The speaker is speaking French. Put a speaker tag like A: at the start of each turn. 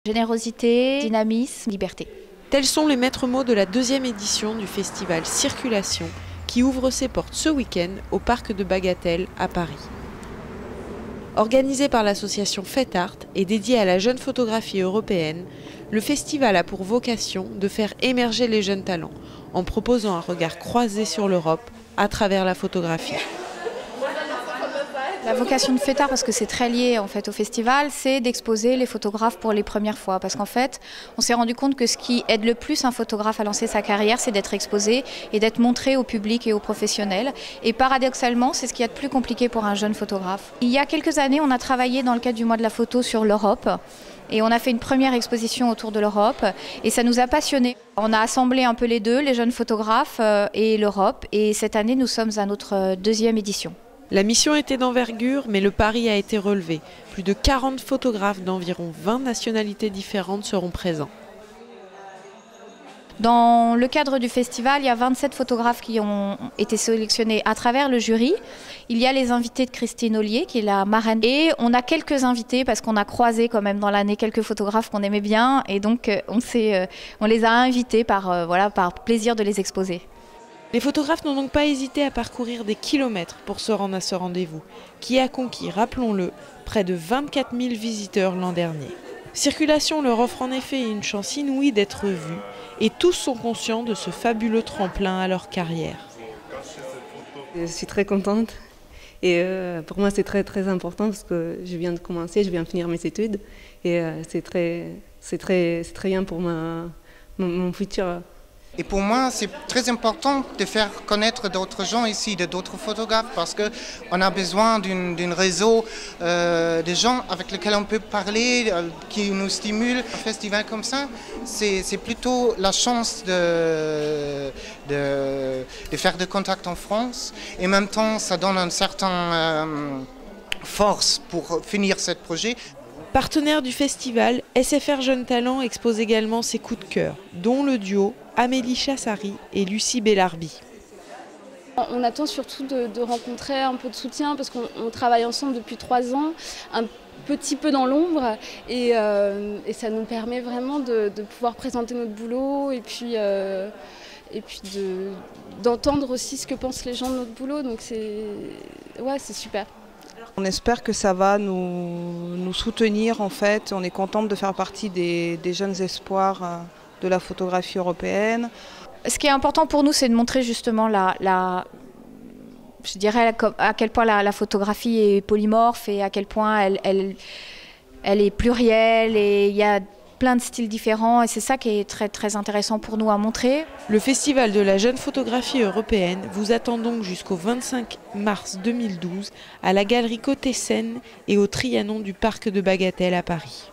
A: Générosité, dynamisme, liberté.
B: Tels sont les maîtres mots de la deuxième édition du festival Circulation qui ouvre ses portes ce week-end au parc de Bagatelle à Paris. Organisé par l'association Fait Art et dédié à la jeune photographie européenne, le festival a pour vocation de faire émerger les jeunes talents en proposant un regard croisé sur l'Europe à travers la photographie.
A: La vocation de Fait Art, parce que c'est très lié en fait au festival, c'est d'exposer les photographes pour les premières fois. Parce qu'en fait, on s'est rendu compte que ce qui aide le plus un photographe à lancer sa carrière, c'est d'être exposé et d'être montré au public et aux professionnels. Et paradoxalement, c'est ce qu'il y a de plus compliqué pour un jeune photographe. Il y a quelques années, on a travaillé dans le cadre du mois de la photo sur l'Europe. Et on a fait une première exposition autour de l'Europe et ça nous a passionnés. On a assemblé un peu les deux, les jeunes photographes et l'Europe. Et cette année, nous sommes à notre deuxième édition.
B: La mission était d'envergure, mais le pari a été relevé. Plus de 40 photographes d'environ 20 nationalités différentes seront présents.
A: Dans le cadre du festival, il y a 27 photographes qui ont été sélectionnés à travers le jury. Il y a les invités de Christine Ollier, qui est la marraine. Et on a quelques invités, parce qu'on a croisé quand même dans l'année quelques photographes qu'on aimait bien. Et donc, on les a invités par plaisir de les exposer.
B: Les photographes n'ont donc pas hésité à parcourir des kilomètres pour se rendre à ce rendez-vous, qui a conquis, rappelons-le, près de 24 000 visiteurs l'an dernier. Circulation leur offre en effet une chance inouïe d'être vus, et tous sont conscients de ce fabuleux tremplin à leur carrière.
C: Je suis très contente, et pour moi c'est très important parce que je viens de commencer, je viens de finir mes études, et c'est très bien pour mon futur.
D: Et pour moi, c'est très important de faire connaître d'autres gens ici, d'autres photographes, parce qu'on a besoin d'un réseau de gens avec lesquels on peut parler, qui nous stimulent. Un festival comme ça, c'est plutôt la chance de faire des contacts en France. Et en même temps, ça donne une certaine force pour finir ce projet.
B: Partenaire du festival, SFR Jeunes Talents expose également ses coups de cœur, dont le duo Amélie Chassari et Lucie Bellarbi.
E: On attend surtout de rencontrer un peu de soutien parce qu'on travaille ensemble depuis 3 ans, un petit peu dans l'ombre, et ça nous permet vraiment de pouvoir présenter notre boulot et puis d'entendre aussi ce que pensent les gens de notre boulot. Donc c'est super.
F: On espère que ça va nous soutenir en fait. On est contente de faire partie des jeunes espoirs de la photographie européenne.
A: Ce qui est important pour nous, c'est de montrer justement je dirais à quel point la photographie est polymorphe et à quel point elle est plurielle et il y a plein de styles différents et c'est ça qui est très intéressant pour nous à montrer.
B: Le Festival de la jeune photographie européenne vous attend donc jusqu'au 25 mars 2012 à la galerie Côté Seine et au Trianon du parc de Bagatelle à Paris.